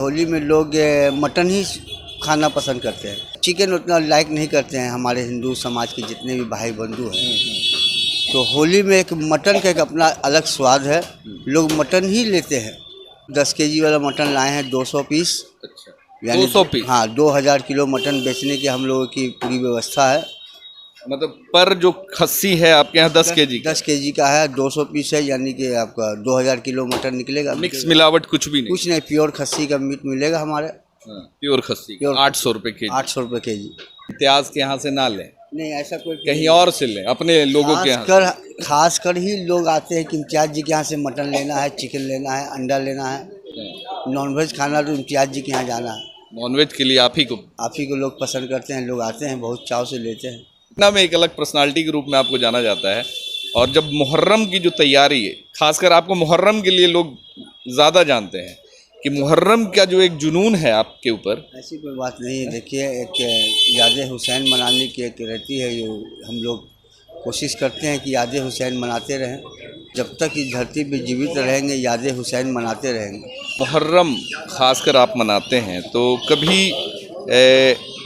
होली में लोग मटन ही खाना पसंद करते हैं। चिकन उतना लाइक नहीं करते हैं हमारे हिंदू समाज के जितने भी भाई बंधु हैं। तो होली में एक मटन का एक अपना अलग स्वाद है। लोग मटन ही लेते हैं। 10 केजी वाला मटन लाए हैं 200 पीस। अच्छा, यानी 200 पीस। हाँ, 2000 किलो मटन बेचने की हम लोगों की पूरी व्यवस्था है। मतलब पर जो खस्सी है आपके यहाँ 10 केजी का? 10 केजी का है, 200 पीस है, यानी कि आपका 2000 किलो मटन निकलेगा। मिक्स मिलावट कुछ भी नहीं? कुछ नहीं, प्योर खस्सी का मीट मिलेगा हमारे। प्योर खस्सी प्योर 800 रुपये केजी। 800 रुपये केजी। इतिहास के यहाँ से ना लें, नहीं, ऐसा कोई कहीं और से लें, अपने लोगों के यहाँ से। खासकर ही लोग आते हैं कि इम्तियाज जी के यहाँ से मटन लेना है, चिकन लेना है, अंडा लेना है, नॉनवेज खाना तो इम्तियाज जी के यहाँ जाना है। नॉनवेज के लिए आप ही को लोग पसंद करते हैं, लोग आते हैं, बहुत चाव से लेते हैं। पटना में एक अलग पर्सनालिटी के रूप में आपको जाना जाता है। और जब मुहर्रम की जो तैयारी है, खासकर आपको मुहर्रम के लिए लोग ज़्यादा जानते हैं कि मुहर्रम का जो एक जुनून है आपके ऊपर। ऐसी कोई बात नहीं है। देखिए, एक याद हुसैन मनाने की एक रहती है, ये हम लोग कोशिश करते हैं कि याद हुसैन मनाते रहें। जब तक इस धरती पे जीवित रहेंगे, याद हुसैन मनाते रहेंगे। मुहर्रम खासकर आप मनाते हैं तो कभी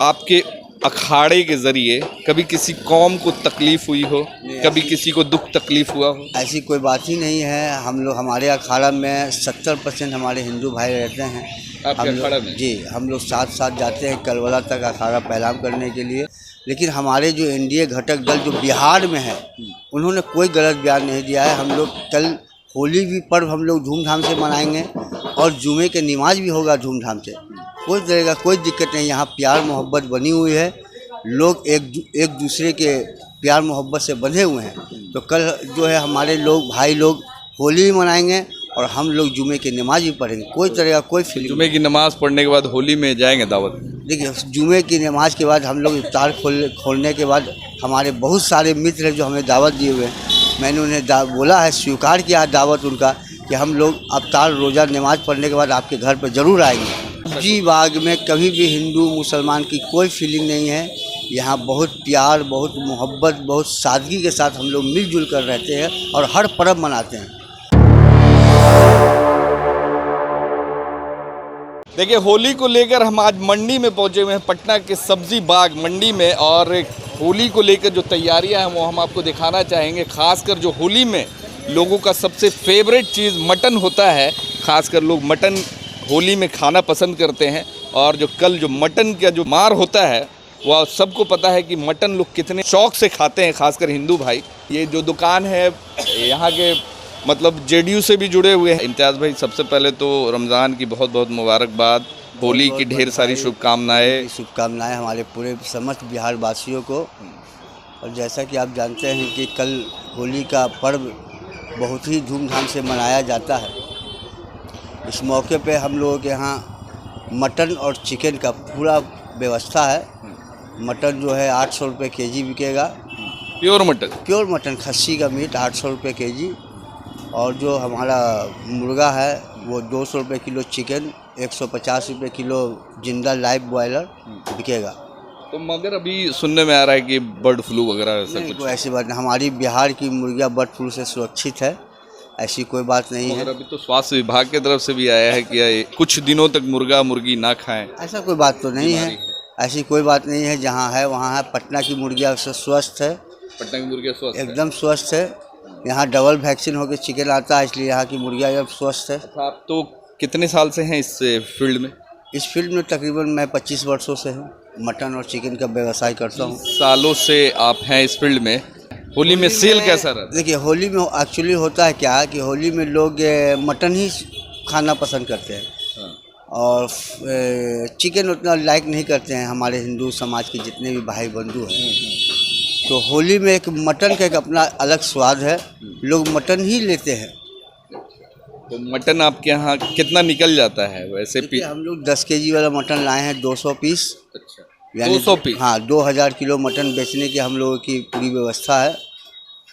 आपके अखाड़े के ज़रिए कभी किसी कौम को तकलीफ़ हुई हो, कभी किसी को दुख तकलीफ़ हुआ हो? ऐसी कोई बात ही नहीं है। हम लोग, हमारे अखाड़ा में 70% हमारे हिंदू भाई रहते हैं। आपके अखाड़ा में? जी, हम लोग साथ साथ जाते हैं करबला तक अखाड़ा पैलाम करने के लिए। लेकिन हमारे जो एनडीए घटक दल जो बिहार में है, उन्होंने कोई गलत बयान नहीं दिया है। हम लोग कल होली भी पर्व हम लोग धूमधाम से मनाएंगे और जुमे के नमाज भी होगा धूमधाम से। कोई तरह का कोई दिक्कत नहीं। यहाँ प्यार मोहब्बत बनी हुई है। लोग एक दूसरे के प्यार मोहब्बत से बंधे हुए हैं। तो कल जो है हमारे लोग भाई लोग होली भी मनाएंगे और हम लोग जुमे की नमाज भी पढ़ेंगे। कोई तरह का कोई फीलिंग। जुमे की नमाज पढ़ने के बाद होली में जाएंगे दावत? देखिए, जुमे की नमाज के बाद हम लोग इफ्तार खोलने के बाद हमारे बहुत सारे मित्र हैं जो हमें दावत दिए हुए हैं। मैंने उन्हें बोला है, स्वीकार किया है दावत उनका कि हम लोग इफ्तार रोज़ा नमाज पढ़ने के बाद आपके घर पर ज़रूर आएंगे। जी, बाग में कभी भी हिंदू मुसलमान की कोई फीलिंग नहीं है। यहाँ बहुत प्यार, बहुत मोहब्बत, बहुत सादगी के साथ हम लोग मिलजुल कर रहते हैं और हर पर्व मनाते हैं। देखिए, होली को लेकर हम आज मंडी में पहुंचे हुए हैं, पटना के सब्जी बाग मंडी में। और होली को लेकर जो तैयारियां हैं वो हम आपको दिखाना चाहेंगे। खासकर जो होली में लोगों का सबसे फेवरेट चीज़ मटन होता है। खासकर लोग मटन होली में खाना पसंद करते हैं। और जो कल जो मटन का जो मार होता है, वह सबको पता है कि मटन लोग कितने शौक़ से खाते हैं, खासकर हिंदू भाई। ये जो दुकान है यहाँ के मतलब जेडीयू से भी जुड़े हुए हैं। इम्तियाज़ भाई, सबसे पहले तो रमज़ान की बहुत बहुत मुबारकबाद, होली की ढेर सारी शुभकामनाएं हमारे पूरे समस्त बिहार वासियों को। और जैसा कि आप जानते हैं कि कल होली का पर्व बहुत ही धूमधाम से मनाया जाता है। इस मौके पे हम लोगों के यहाँ मटन और चिकन का पूरा व्यवस्था है। मटन जो है 800 रुपये केजी बिकेगा। प्योर मटन खस्सी का मीट 800 रुपये केजी। और जो हमारा मुर्गा है वो 200 रुपये किलो, चिकन 150 रुपये किलो जिंदा लाइव बॉयलर बिकेगा। तो मगर अभी सुनने में आ रहा है कि बर्ड फ्लू वगैरह ऐसा कुछ? तो ऐसी बात नहीं, हमारी बिहार की मुर्गियाँ बर्ड फ्लू से सुरक्षित है, ऐसी कोई बात नहीं है। अभी तो स्वास्थ्य विभाग की तरफ से भी आया है कि कुछ दिनों तक मुर्गा मुर्गी ना खाएं। ऐसा कोई बात तो नहीं है। ऐसी कोई बात नहीं है। जहाँ है वहाँ है। पटना की मुर्गियाँ स्वस्थ है। पटना की मुर्गियाँ स्वस्थ एकदम स्वस्थ है। यहाँ डबल वैक्सीन होकर चिकन आता है, इसलिए यहाँ की मुर्गियाँ अब स्वस्थ है। आप तो कितने साल से हैं इस फील्ड में? इस फील्ड में तकरीबन मैं 25 वर्षों से हूँ। मटन और चिकन का व्यवसाय करता हूँ। सालों से आप हैं इस फील्ड में। होली में सेल कैसा रहा? देखिए, होली में एक्चुअली होता है क्या कि होली में लोग मटन ही खाना पसंद करते हैं। और चिकन उतना लाइक नहीं करते हैं हमारे हिंदू समाज के जितने भी भाई बंधु हैं। तो होली में एक मटन का एक अपना अलग स्वाद है। लोग मटन ही लेते हैं। तो मटन आपके यहाँ कितना निकल जाता है वैसे? हम लोग 10 केजी वाला मटन लाए हैं 200 पीस। अच्छा, यानी 200 पीस? हाँ, 2000 किलो मटन बेचने की हम लोगों की पूरी व्यवस्था है।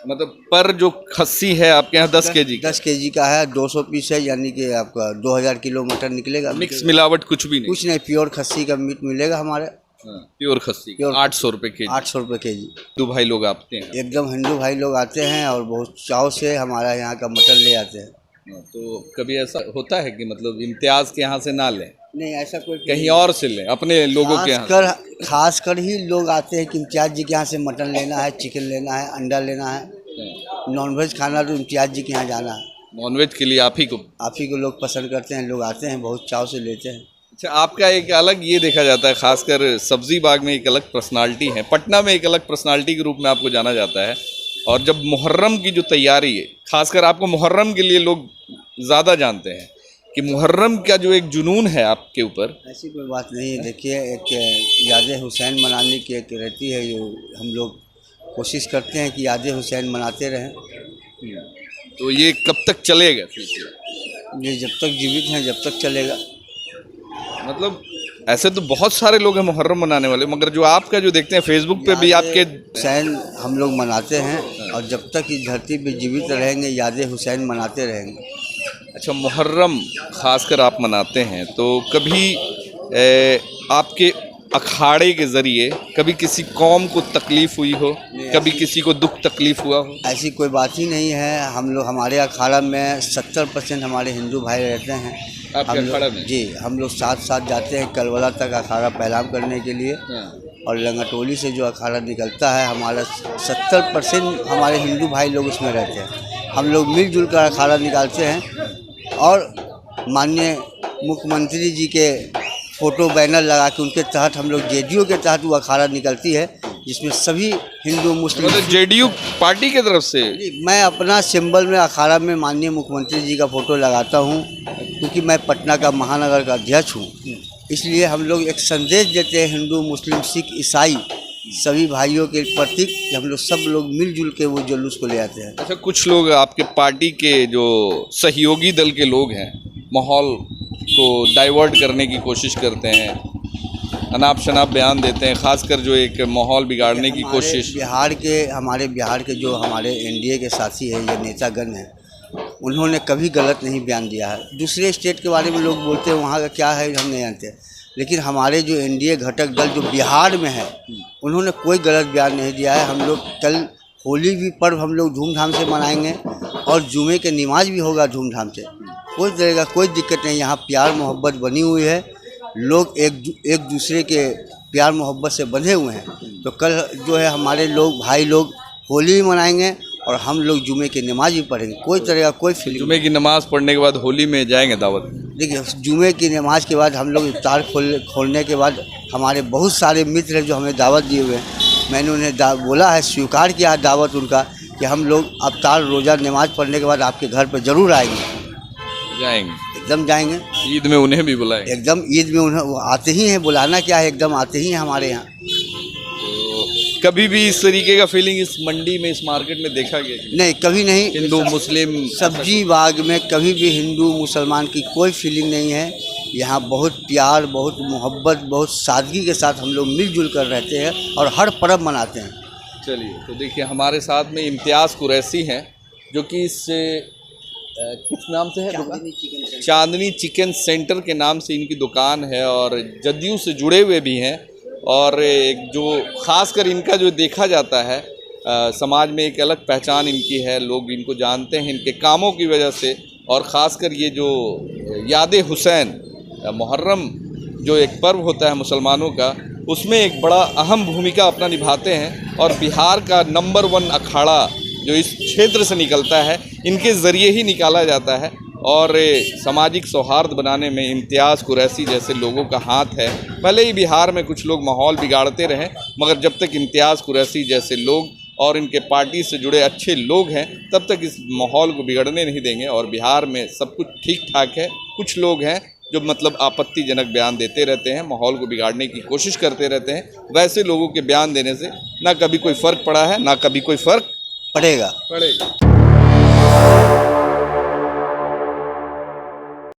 मतलब पर जो खस्सी है आपके यहाँ 10 केजी? 10 केजी का है, 200 पीस है, यानी कि आपका 2000 किलो मटन निकलेगा। मिक्स मिलावट कुछ भी नहीं? कुछ नहीं, प्योर खस्सी का मीट मिलेगा हमारे। प्योर खस्सी 800 रुपये केजी? 800 रुपये केजी। हिंदू भाई लोग आते हैं? एकदम हिंदू भाई लोग आते हैं और बहुत चाव से हमारा यहाँ का मटन ले आते हैं। तो कभी ऐसा होता है कि मतलब इम्तियाज के यहाँ से ना लें, नहीं, ऐसा कोई कहीं और से लें, अपने लोगों के यहाँ से? खासकर ही लोग आते हैं कि इम्तियाज जी के यहाँ से मटन लेना है, चिकन लेना है, अंडा लेना है, नॉनवेज खाना तो इम्तियाज जी के यहाँ जाना है। नॉनवेज के लिए आप ही को लोग पसंद करते हैं, लोग आते हैं, बहुत चाव से लेते हैं। अच्छा, आपका एक अलग ये देखा जाता है, खासकर सब्जी बाग में एक अलग पर्सनालिटी है, पटना में एक अलग पर्सनालिटी के रूप में आपको जाना जाता है। और जब मुहर्रम की जो तैयारी है, खासकर आपको मुहर्रम के लिए लोग ज़्यादा जानते हैं कि मुहर्रम का जो एक जुनून है आपके ऊपर। ऐसी कोई बात नहीं है। देखिए, एक याद हुसैन मनाने की एक रहती है, जो हम लोग कोशिश करते हैं कि याद हुसैन मनाते रहें। तो ये कब तक चलेगा? ये जब तक जीवित हैं जब तक चलेगा। मतलब ऐसे तो बहुत सारे लोग हैं मुहर्रम मनाने वाले, मगर जो आपका जो देखते हैं फेसबुक पे भी आपके हुसैन हम लोग मनाते हैं, और जब तक इस धरती पे जीवित रहेंगे याद हुसैन मनाते रहेंगे। अच्छा, मुहर्रम खासकर आप मनाते हैं, तो कभी आपके अखाड़े के ज़रिए कभी किसी कौम को तकलीफ़ हुई हो, कभी किसी को दुख तकलीफ़ हुआ हो? ऐसी कोई बात ही नहीं है। हम लोग, हमारे अखाड़ा में 70% हमारे हिंदू भाई रहते हैं। आपके अखाड़ा में? जी, हम लोग साथ साथ जाते हैं कलवला तक अखाड़ा पैलाम करने के लिए। और लंगटोली से जो अखाड़ा निकलता है, हमारा 70% हमारे हिंदू भाई लोग उसमें रहते हैं। हम लोग मिलजुल कर अखाड़ा निकालते हैं, और माननीय मुख्यमंत्री जी के फ़ोटो बैनर लगा के उनके तहत हम लोग जेडीयू के तहत वो अखाड़ा निकलती है, जिसमें सभी हिंदू मुस्लिम। मतलब जेडीयू पार्टी की तरफ से? मैं अपना सिंबल में अखाड़ा में माननीय मुख्यमंत्री जी का फ़ोटो लगाता हूँ, क्योंकि मैं पटना का महानगर का अध्यक्ष हूँ। इसलिए हम लोग एक संदेश देते हैं हिंदू मुस्लिम सिख ईसाई सभी भाइयों के प्रतीक, कि हम लोग सब लोग मिलजुल के वो जुलूस को ले आते हैं। अच्छा, कुछ लोग आपके पार्टी के जो सहयोगी दल के लोग हैं, माहौल को डाइवर्ट करने की कोशिश करते हैं, अनाप शनाप बयान देते हैं, खासकर जो एक माहौल बिगाड़ने की कोशिश। हमारे बिहार के जो हमारे एनडीए के साथी हैं, ये नेतागण हैं, उन्होंने कभी गलत नहीं बयान दिया है। दूसरे स्टेट के बारे में लोग बोलते हैं वहाँ का क्या है हम नहीं जानते, लेकिन हमारे जो एनडीए घटक दल जो बिहार में है, उन्होंने कोई गलत बयान नहीं दिया है। हम लोग कल होली भी पर्व हम लोग धूमधाम से मनाएंगे, और जुमे के नमाज भी होगा धूमधाम से। कोई तरह का कोई दिक्कत नहीं। यहाँ प्यार मोहब्बत बनी हुई है, लोग एक दूसरे के प्यार मोहब्बत से बंधे हुए हैं। तो कल जो है हमारे लोग भाई लोग होली भी मनाएंगे, और हम लोग जुमे की नमाज भी पढ़ेंगे। कोई तरह का कोई फीलिंग। जुमे की नमाज पढ़ने के बाद होली में जाएंगे दावत? देखिए, जुमे की नमाज के बाद हम लोग इफ्तार खोलने के बाद हमारे बहुत सारे मित्र हैं जो हमें दावत दिए हुए हैं। मैंने उन्हें बोला है, स्वीकार किया दावत उनका, कि हम लोग इफ्तार रोज़ा नमाज पढ़ने के बाद आपके घर पर ज़रूर आएंगे। जाएंगे? एकदम जाएंगे। ईद में उन्हें भी बुलाएं? एकदम, ईद में उन्हें वो आते ही हैं, बुलाना क्या है, एकदम आते ही हैं हमारे यहाँ। तो कभी भी इस तरीके का फीलिंग इस मंडी में, इस मार्केट में देखा गया? नहीं, कभी नहीं। हिंदू मुस्लिम सब्जी बाग में कभी भी हिंदू मुसलमान की कोई फीलिंग नहीं है। यहाँ बहुत प्यार, बहुत मोहब्बत, बहुत सादगी के साथ हम लोग मिलजुल कर रहते हैं, और हर पर्व मनाते हैं। चलिए, तो देखिए हमारे साथ में इम्तियाज़ कुरैशी हैं, जो कि इस किस नाम से है दुकान? चांदनी चिकन सेंटर के नाम से इनकी दुकान है, और जदयू से जुड़े हुए भी हैं। और एक जो ख़ासकर इनका जो देखा जाता है, समाज में एक अलग पहचान इनकी है, लोग इनको जानते हैं इनके कामों की वजह से। और ख़ासकर ये जो याद हुसैन मुहर्रम जो एक पर्व होता है मुसलमानों का, उसमें एक बड़ा अहम भूमिका अपना निभाते हैं। और बिहार का नंबर 1 अखाड़ा जो इस क्षेत्र से निकलता है, इनके ज़रिए ही निकाला जाता है। और सामाजिक सौहार्द बनाने में इम्तियाज़ कुरैशी जैसे लोगों का हाथ है। भले ही बिहार में कुछ लोग माहौल बिगाड़ते रहें, मगर जब तक इम्तियाज़ कुरैशी जैसे लोग और इनके पार्टी से जुड़े अच्छे लोग हैं, तब तक इस माहौल को बिगड़ने नहीं देंगे। और बिहार में सब कुछ ठीक ठाक है। कुछ लोग हैं जो मतलब आपत्तिजनक बयान देते रहते हैं, माहौल को बिगाड़ने की कोशिश करते रहते हैं। वैसे लोगों के बयान देने से ना कभी कोई फ़र्क पड़ा है, ना कभी कोई फ़र्क पड़ेगा।